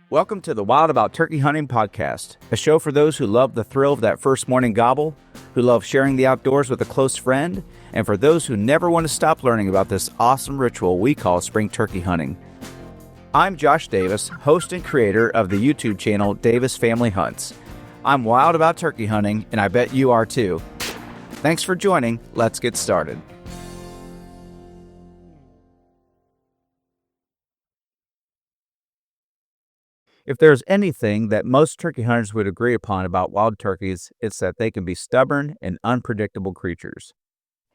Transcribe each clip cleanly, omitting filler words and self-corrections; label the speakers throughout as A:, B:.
A: Welcome to the Wild About Turkey Hunting podcast, a show for those who love the thrill of that first morning gobble, who love sharing the outdoors with a close friend, and for those who never want to stop learning about this awesome ritual we call spring turkey hunting. I'm Josh Davis, host and creator of the YouTube channel Davis Family Hunts. I'm wild about turkey hunting, and I bet you are too. Thanks for joining. Let's get started. If there's anything that most turkey hunters would agree upon about wild turkeys, it's that they can be stubborn and unpredictable creatures.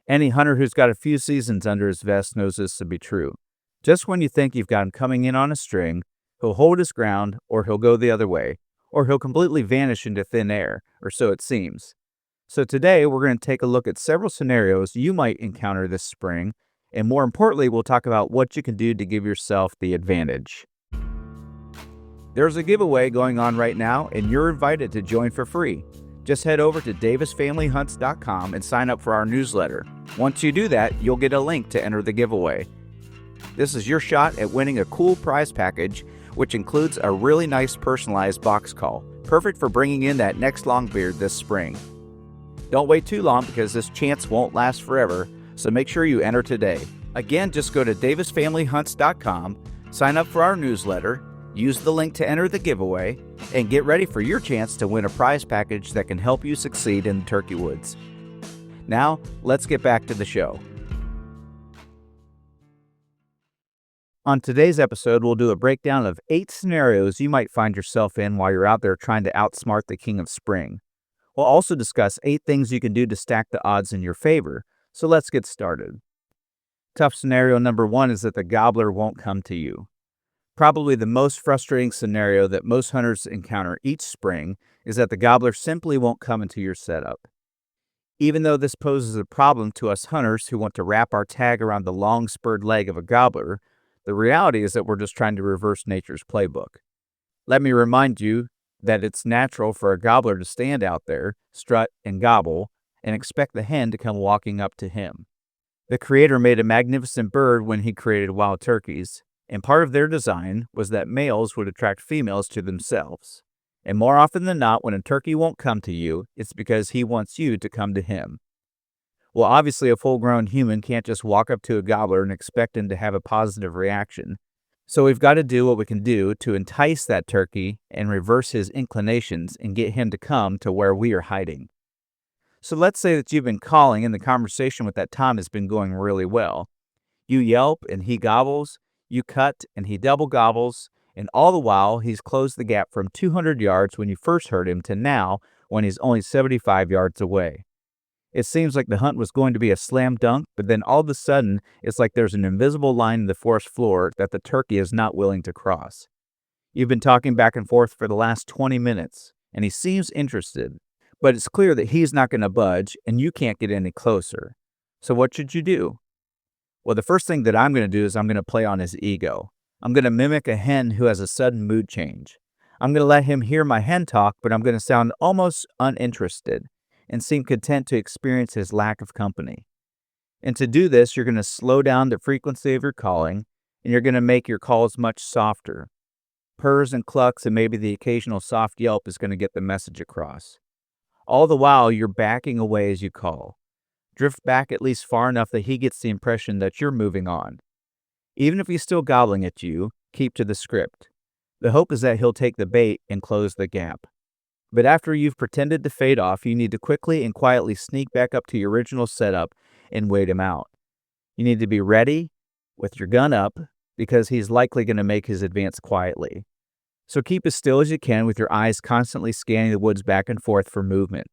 A: Any hunter who's got a few seasons under his vest knows this to be true. Just when you think you've got him coming in on a string, he'll hold his ground, or he'll go the other way, or he'll completely vanish into thin air, or so it seems. So today we're going to take a look at several scenarios you might encounter this spring, and more importantly, we'll talk about what you can do to give yourself the advantage. There's a giveaway going on right now, and you're invited to join for free. Just head over to davisfamilyhunts.com and sign up for our newsletter. Once you do that, you'll get a link to enter the giveaway. This is your shot at winning a cool prize package, which includes a really nice personalized box call, perfect for bringing in that next longbeard this spring. Don't wait too long because this chance won't last forever, so make sure you enter today. Again, just go to davisfamilyhunts.com, sign up for our newsletter, use the link to enter the giveaway, and get ready for your chance to win a prize package that can help you succeed in the turkey woods. Now, let's get back to the show. On today's episode, we'll do a breakdown of 8 scenarios you might find yourself in while you're out there trying to outsmart the king of spring. We'll also discuss 8 things you can do to stack the odds in your favor, so let's get started. Tough scenario number 1 is that the gobbler won't come to you. Probably the most frustrating scenario that most hunters encounter each spring is that the gobbler simply won't come into your setup. Even though this poses a problem to us hunters who want to wrap our tag around the long spurred leg of a gobbler, the reality is that we're just trying to reverse nature's playbook. Let me remind you that it's natural for a gobbler to stand out there, strut, and gobble, and expect the hen to come walking up to him. The Creator made a magnificent bird when he created wild turkeys, and part of their design was that males would attract females to themselves. And more often than not, when a turkey won't come to you, it's because he wants you to come to him. Well, obviously, a full-grown human can't just walk up to a gobbler and expect him to have a positive reaction. So we've got to do what we can do to entice that turkey and reverse his inclinations and get him to come to where we are hiding. So let's say that you've been calling and the conversation with that tom has been going really well. You yelp and he gobbles. You cut, and he double gobbles, and all the while, he's closed the gap from 200 yards when you first heard him to now when he's only 75 yards away. It seems like the hunt was going to be a slam dunk, but then all of a sudden, it's like there's an invisible line in the forest floor that the turkey is not willing to cross. You've been talking back and forth for the last 20 minutes, and he seems interested, but it's clear that he's not going to budge, and you can't get any closer. So what should you do? Well, the first thing that I'm going to do is I'm going to play on his ego. I'm going to mimic a hen who has a sudden mood change. I'm going to let him hear my hen talk, but I'm going to sound almost uninterested and seem content to experience his lack of company. And to do this, you're going to slow down the frequency of your calling, and you're going to make your calls much softer. Purrs and clucks and maybe the occasional soft yelp is going to get the message across. All the while, you're backing away as you call. Drift back at least far enough that he gets the impression that you're moving on. Even if he's still gobbling at you, keep to the script. The hope is that he'll take the bait and close the gap. But after you've pretended to fade off, you need to quickly and quietly sneak back up to your original setup and wait him out. You need to be ready with your gun up because he's likely going to make his advance quietly. So keep as still as you can with your eyes constantly scanning the woods back and forth for movement.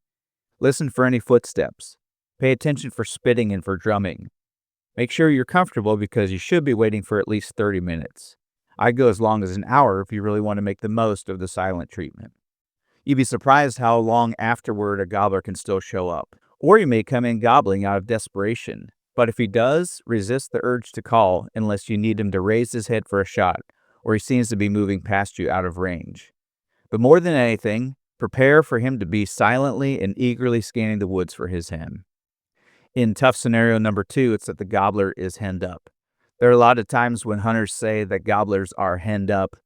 A: Listen for any footsteps. Pay attention for spitting and for drumming. Make sure you're comfortable because you should be waiting for at least 30 minutes. I'd go as long as an hour if you really want to make the most of the silent treatment. You'd be surprised how long afterward a gobbler can still show up. Or you may come in gobbling out of desperation. But if he does, resist the urge to call unless you need him to raise his head for a shot or he seems to be moving past you out of range. But more than anything, prepare for him to be silently and eagerly scanning the woods for his hen. In tough scenario number 2, it's that the gobbler is henned up. There are a lot of times when hunters say that gobblers are henned up,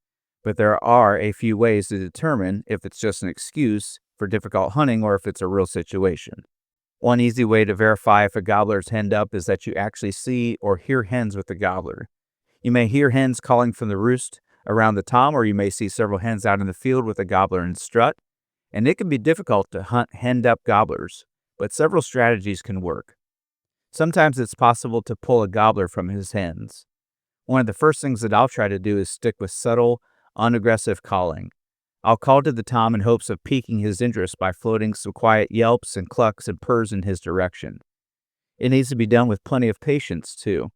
A: but there are a few ways to determine if it's just an excuse for difficult hunting or if it's a real situation. One easy way to verify if a gobbler is henned up is that you actually see or hear hens with the gobbler. You may hear hens calling from the roost around the tom, or you may see several hens out in the field with a gobbler and strut, and it can be difficult to hunt henned up gobblers, but several strategies can work. Sometimes it's possible to pull a gobbler from his hens. One of the first things that I'll try to do is stick with subtle, unaggressive calling. I'll call to the tom in hopes of piquing his interest by floating some quiet yelps and clucks and purrs in his direction. It needs to be done with plenty of patience, too.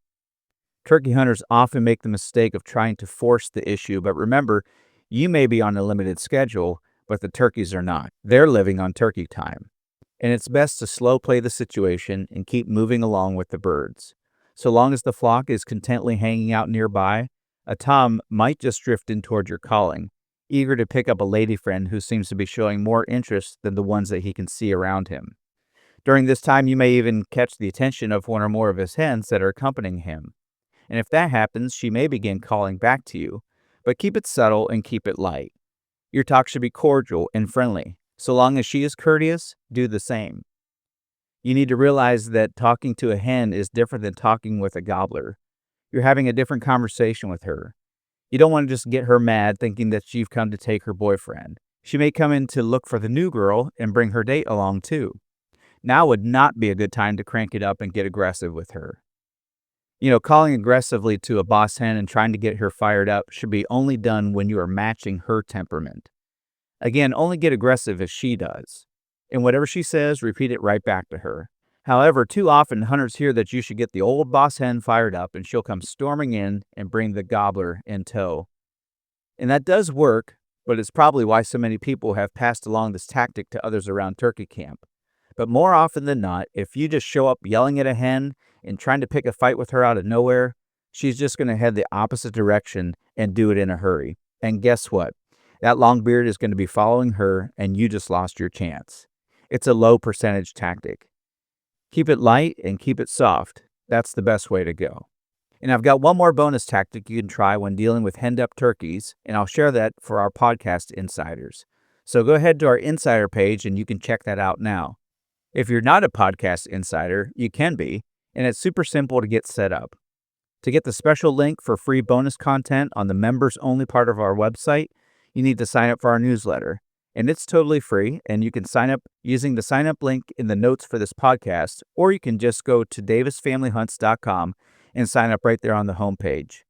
A: Turkey hunters often make the mistake of trying to force the issue, but remember, you may be on a limited schedule, but the turkeys are not. They're living on turkey time. And it's best to slow play the situation and keep moving along with the birds. So long as the flock is contently hanging out nearby, a tom might just drift in toward your calling, eager to pick up a lady friend who seems to be showing more interest than the ones that he can see around him. During this time, you may even catch the attention of one or more of his hens that are accompanying him. And if that happens, she may begin calling back to you, but keep it subtle and keep it light. Your talk should be cordial and friendly. So long as she is courteous, do the same. You need to realize that talking to a hen is different than talking with a gobbler. You're having a different conversation with her. You don't want to just get her mad thinking that you've come to take her boyfriend. She may come in to look for the new girl and bring her date along too. Now would not be a good time to crank it up and get aggressive with her. Calling aggressively to a boss hen and trying to get her fired up should be only done when you are matching her temperament. Again, only get aggressive if she does. And whatever she says, repeat it right back to her. However, too often hunters hear that you should get the old boss hen fired up and she'll come storming in and bring the gobbler in tow. And that does work, but it's probably why so many people have passed along this tactic to others around turkey camp. But more often than not, if you just show up yelling at a hen and trying to pick a fight with her out of nowhere, she's just going to head the opposite direction and do it in a hurry. And guess what? That long beard is going to be following her, and you just lost your chance. It's a low percentage tactic. Keep it light and keep it soft. That's the best way to go. And I've got one more bonus tactic you can try when dealing with henned up turkeys, and I'll share that for our podcast insiders. So go ahead to our insider page and you can check that out now. If you're not a podcast insider, you can be, and it's super simple to get set up. To get the special link for free bonus content on the members only part of our website, you need to sign up for our newsletter. And it's totally free, and you can sign up using the sign up link in the notes for this podcast, or you can just go to davisfamilyhunts.com and sign up right there on the homepage.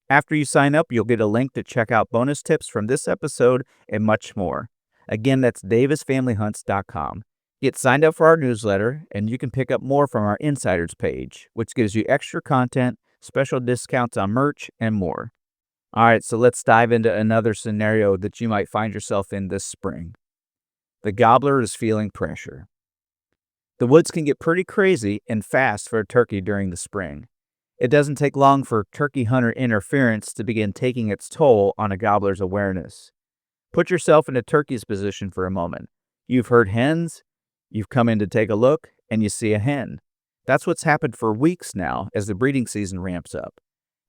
A: After you sign up, you'll get a link to check out bonus tips from this episode and much more. Again, that's davisfamilyhunts.com. Get signed up for our newsletter, and you can pick up more from our insiders page, which gives you extra content, special discounts on merch, and more. All right, so let's dive into another scenario that you might find yourself in this spring. The gobbler is feeling pressure. The woods can get pretty crazy and fast for a turkey during the spring. It doesn't take long for turkey hunter interference to begin taking its toll on a gobbler's awareness. Put yourself in a turkey's position for a moment. You've heard hens, you've come in to take a look, and you see a hen. That's what's happened for weeks now as the breeding season ramps up.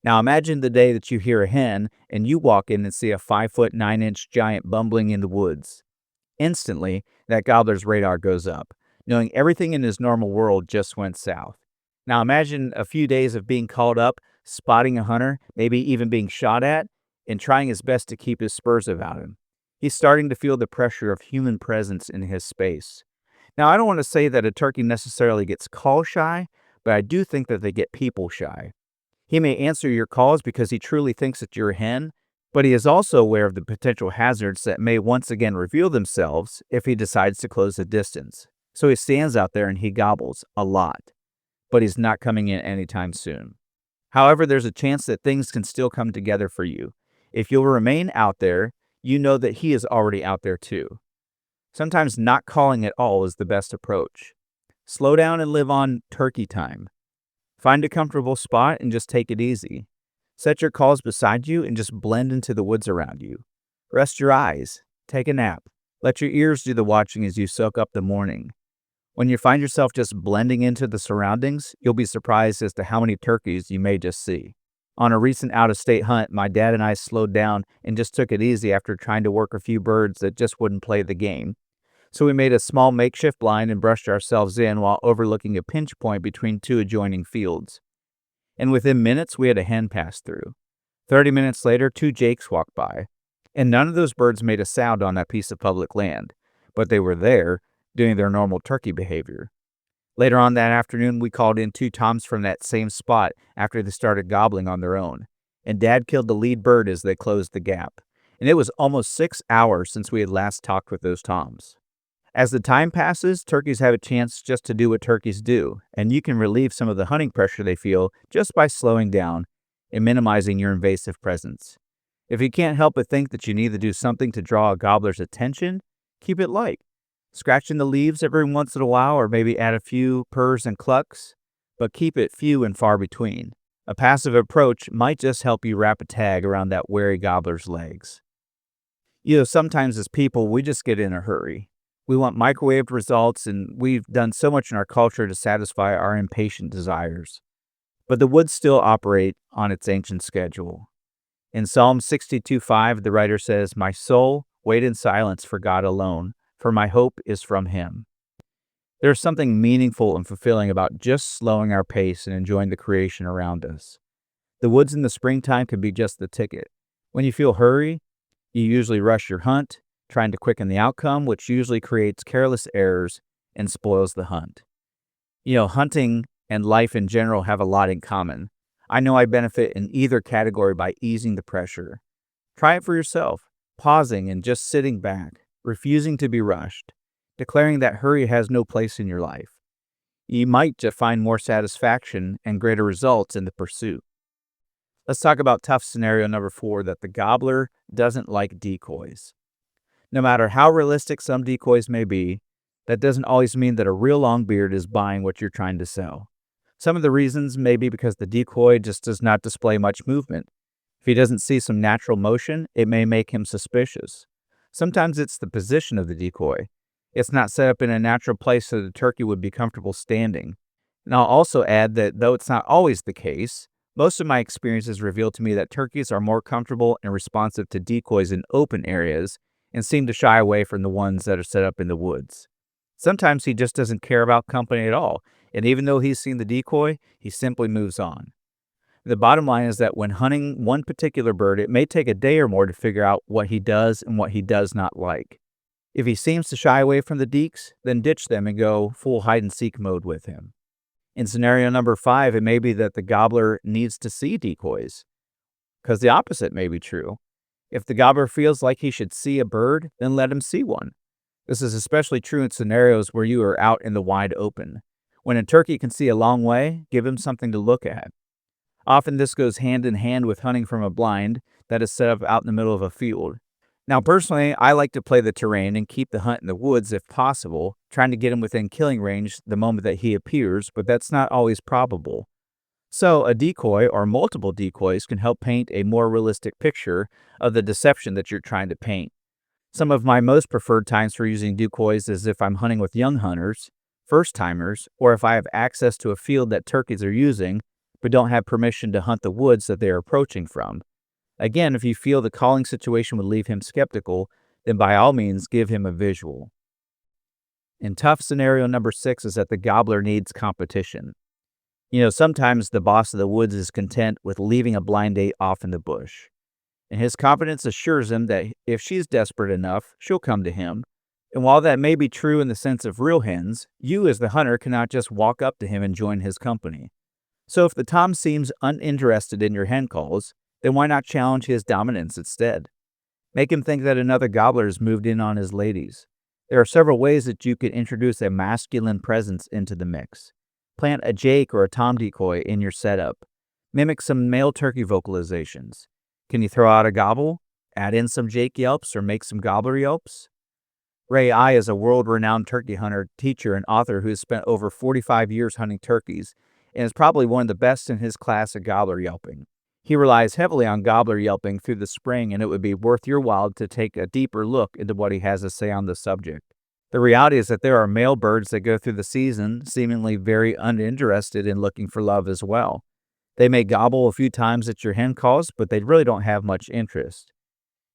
A: Now imagine the day that you hear a hen and you walk in and see a 5-foot 9-inch giant bumbling in the woods. Instantly, that gobbler's radar goes up, knowing everything in his normal world just went south. Now imagine a few days of being called up, spotting a hunter, maybe even being shot at, and trying his best to keep his spurs about him. He's starting to feel the pressure of human presence in his space. Now, I don't want to say that a turkey necessarily gets call shy, but I do think that they get people shy. He may answer your calls because he truly thinks that you're a hen, but he is also aware of the potential hazards that may once again reveal themselves if he decides to close the distance. So he stands out there and he gobbles a lot, but he's not coming in anytime soon. However, there's a chance that things can still come together for you. If you'll remain out there, you know that he is already out there too. Sometimes not calling at all is the best approach. Slow down and live on turkey time. Find a comfortable spot and just take it easy. Set your calls beside you and just blend into the woods around you. Rest your eyes. Take a nap. Let your ears do the watching as you soak up the morning. When you find yourself just blending into the surroundings, you'll be surprised as to how many turkeys you may just see. On a recent out-of-state hunt, my dad and I slowed down and just took it easy after trying to work a few birds that just wouldn't play the game. So we made a small makeshift blind and brushed ourselves in while overlooking a pinch point between two adjoining fields. And within minutes, we had a hen pass through. 30 minutes later, two jakes walked by. And none of those birds made a sound on that piece of public land, but they were there, doing their normal turkey behavior. Later on that afternoon, we called in two toms from that same spot after they started gobbling on their own. And Dad killed the lead bird as they closed the gap. And it was almost 6 hours since we had last talked with those toms. As the time passes, turkeys have a chance just to do what turkeys do, and you can relieve some of the hunting pressure they feel just by slowing down and minimizing your invasive presence. If you can't help but think that you need to do something to draw a gobbler's attention, keep it light. Scratching the leaves every once in a while, or maybe add a few purrs and clucks, but keep it few and far between. A passive approach might just help you wrap a tag around that wary gobbler's legs. Sometimes as people, we just get in a hurry. We want microwaved results, and we've done so much in our culture to satisfy our impatient desires. But the woods still operate on its ancient schedule. In Psalm 62:5, the writer says, "My soul, wait in silence for God alone, for my hope is from Him." There's something meaningful and fulfilling about just slowing our pace and enjoying the creation around us. The woods in the springtime can be just the ticket. When you feel hurry, you usually rush your hunt, trying to quicken the outcome, which usually creates careless errors and spoils the hunt. Hunting and life in general have a lot in common. I know I benefit in either category by easing the pressure. Try it for yourself, pausing and just sitting back, refusing to be rushed, declaring that hurry has no place in your life. You might just find more satisfaction and greater results in the pursuit. Let's talk about tough scenario number 4, that the gobbler doesn't like decoys. No matter how realistic some decoys may be, that doesn't always mean that a real longbeard is buying what you're trying to sell. Some of the reasons may be because the decoy just does not display much movement. If he doesn't see some natural motion, it may make him suspicious. Sometimes it's the position of the decoy. It's not set up in a natural place so the turkey would be comfortable standing. And I'll also add that though it's not always the case, most of my experiences reveal to me that turkeys are more comfortable and responsive to decoys in open areas and seem to shy away from the ones that are set up in the woods. Sometimes he just doesn't care about company at all, and even though he's seen the decoy, he simply moves on. The bottom line is that when hunting one particular bird, it may take a day or more to figure out what he does and what he does not like. If he seems to shy away from the deeks, then ditch them and go full hide-and-seek mode with him. In scenario number 5, it may be that the gobbler needs to see decoys, because the opposite may be true. If the gobbler feels like he should see a bird, then let him see one. This is especially true in scenarios where you are out in the wide open. When a turkey can see a long way, give him something to look at. Often this goes hand in hand with hunting from a blind that is set up out in the middle of a field. Now personally, I like to play the terrain and keep the hunt in the woods if possible, trying to get him within killing range the moment that he appears, but that's not always probable. So a decoy or multiple decoys can help paint a more realistic picture of the deception that you're trying to paint. Some of my most preferred times for using decoys is if I'm hunting with young hunters, first-timers, or if I have access to a field that turkeys are using, but don't have permission to hunt the woods that they are approaching from. Again, if you feel the calling situation would leave him skeptical, then by all means give him a visual. And tough scenario number 6 is that the gobbler needs competition. Sometimes the boss of the woods is content with leaving a blind date off in the bush. And his confidence assures him that if she's desperate enough, she'll come to him. And while that may be true in the sense of real hens, you as the hunter cannot just walk up to him and join his company. So if the tom seems uninterested in your hen calls, then why not challenge his dominance instead? Make him think that another gobbler has moved in on his ladies. There are several ways that you could introduce a masculine presence into the mix. Plant a jake or a tom decoy in your setup. Mimic some male turkey vocalizations. Can you throw out a gobble? Add in some jake yelps or make some gobbler yelps? Ray I is a world-renowned turkey hunter, teacher, and author who has spent over 45 years hunting turkeys and is probably one of the best in his class at gobbler yelping. He relies heavily on gobbler yelping through the spring, and it would be worth your while to take a deeper look into what he has to say on the subject. The reality is that there are male birds that go through the season seemingly very uninterested in looking for love as well. They may gobble a few times at your hen calls, but they really don't have much interest.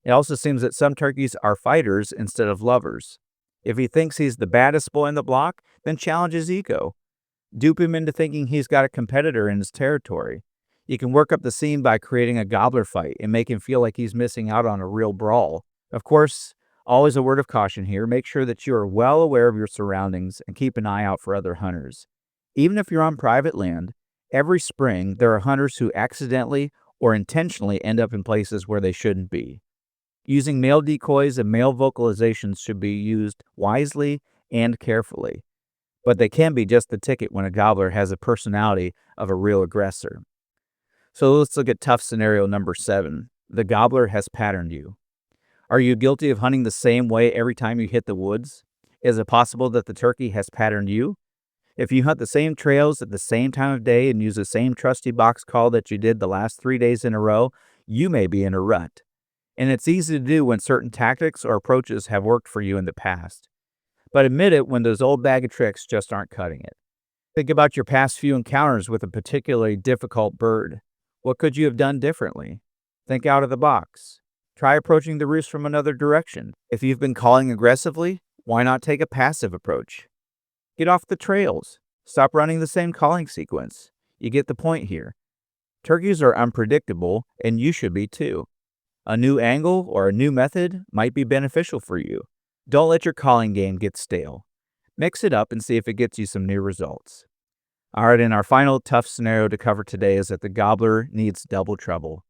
A: It also seems that some turkeys are fighters instead of lovers. If he thinks he's the baddest boy in the block, then challenge his ego. Dupe him into thinking he's got a competitor in his territory. You can work up the scene by creating a gobbler fight and make him feel like he's missing out on a real brawl. Of course, always a word of caution here. Make sure that you are well aware of your surroundings and keep an eye out for other hunters. Even if you're on private land, every spring there are hunters who accidentally or intentionally end up in places where they shouldn't be. Using male decoys and male vocalizations should be used wisely and carefully, but they can be just the ticket when a gobbler has a personality of a real aggressor. So let's look at tough scenario number 7. The gobbler has patterned you. Are you guilty of hunting the same way every time you hit the woods? Is it possible that the turkey has patterned you? If you hunt the same trails at the same time of day and use the same trusty box call that you did the last 3 days in a row, you may be in a rut. And it's easy to do when certain tactics or approaches have worked for you in the past. But admit it when those old bag of tricks just aren't cutting it. Think about your past few encounters with a particularly difficult bird. What could you have done differently? Think out of the box. Try approaching the roost from another direction. If you've been calling aggressively, why not take a passive approach? Get off the trails. Stop running the same calling sequence. You get the point here. Turkeys are unpredictable, and you should be too. A new angle or a new method might be beneficial for you. Don't let your calling game get stale. Mix it up and see if it gets you some new results. All right, and our final tough scenario to cover today is that the gobbler needs double trouble.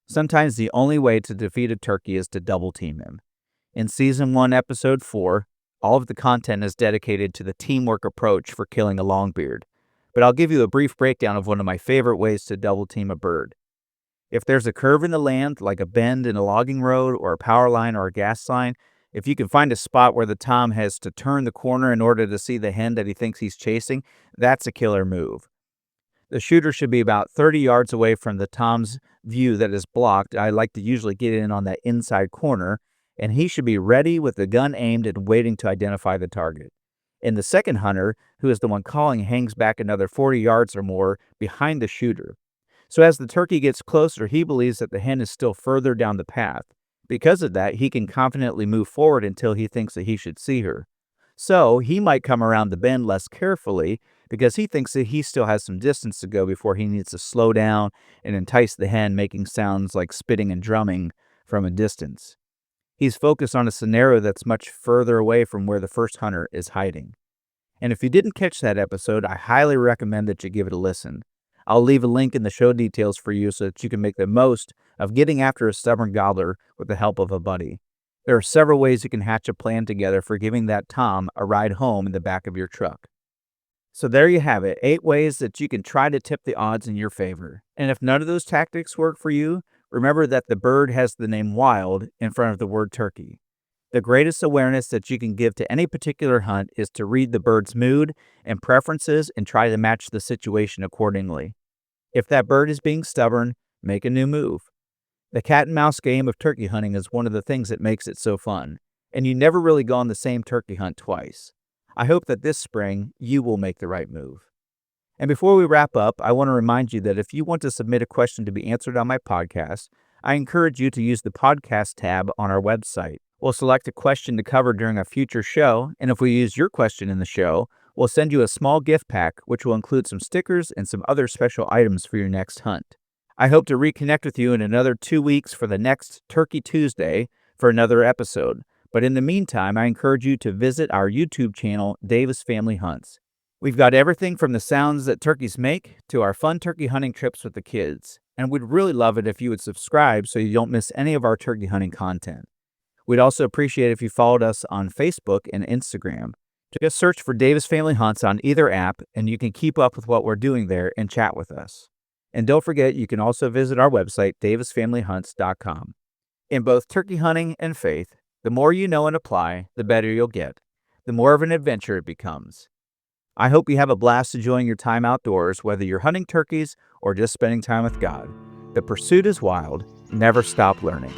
A: Sometimes the only way to defeat a turkey is to double team him. In Season 1, Episode 4, all of the content is dedicated to the teamwork approach for killing a longbeard, but I'll give you a brief breakdown of one of my favorite ways to double team a bird. If there's a curve in the land, like a bend in a logging road or a power line or a gas line, if you can find a spot where the tom has to turn the corner in order to see the hen that he thinks he's chasing, that's a killer move. The shooter should be about 30 yards away from the tom's view that is blocked. I like to usually get in on that inside corner, and he should be ready with the gun aimed and waiting to identify the target. And the second hunter, who is the one calling, hangs back another 40 yards or more behind the shooter. So as the turkey gets closer, he believes that the hen is still further down the path. Because of that, he can confidently move forward until he thinks that he should see her. So he might come around the bend less carefully because he thinks that he still has some distance to go before he needs to slow down and entice the hen, making sounds like spitting and drumming from a distance. He's focused on a scenario that's much further away from where the first hunter is hiding. And if you didn't catch that episode, I highly recommend that you give it a listen. I'll leave a link in the show details for you so that you can make the most of getting after a stubborn gobbler with the help of a buddy. There are several ways you can hatch a plan together for giving that tom a ride home in the back of your truck. So there you have it, 8 ways that you can try to tip the odds in your favor. And if none of those tactics work for you, remember that the bird has the name wild in front of the word turkey. The greatest awareness that you can give to any particular hunt is to read the bird's mood and preferences and try to match the situation accordingly. If that bird is being stubborn, make a new move. The cat and mouse game of turkey hunting is one of the things that makes it so fun, and you never really go on the same turkey hunt twice. I hope that this spring you will make the right move. And before we wrap up, I want to remind you that if you want to submit a question to be answered on my podcast, I encourage you to use the podcast tab on our website. We'll select a question to cover during a future show, and if we use your question in the show, we'll send you a small gift pack which will include some stickers and some other special items for your next hunt. I hope to reconnect with you in another 2 weeks for the next Turkey Tuesday for another episode. But in the meantime, I encourage you to visit our YouTube channel, Davis Family Hunts. We've got everything from the sounds that turkeys make to our fun turkey hunting trips with the kids. And we'd really love it if you would subscribe so you don't miss any of our turkey hunting content. We'd also appreciate if you followed us on Facebook and Instagram. Just search for Davis Family Hunts on either app, and you can keep up with what we're doing there and chat with us. And don't forget, you can also visit our website, davisfamilyhunts.com. In both turkey hunting and faith, the more you know and apply, the better you'll get. The more of an adventure it becomes. I hope you have a blast enjoying your time outdoors, whether you're hunting turkeys or just spending time with God. The pursuit is wild. Never stop learning.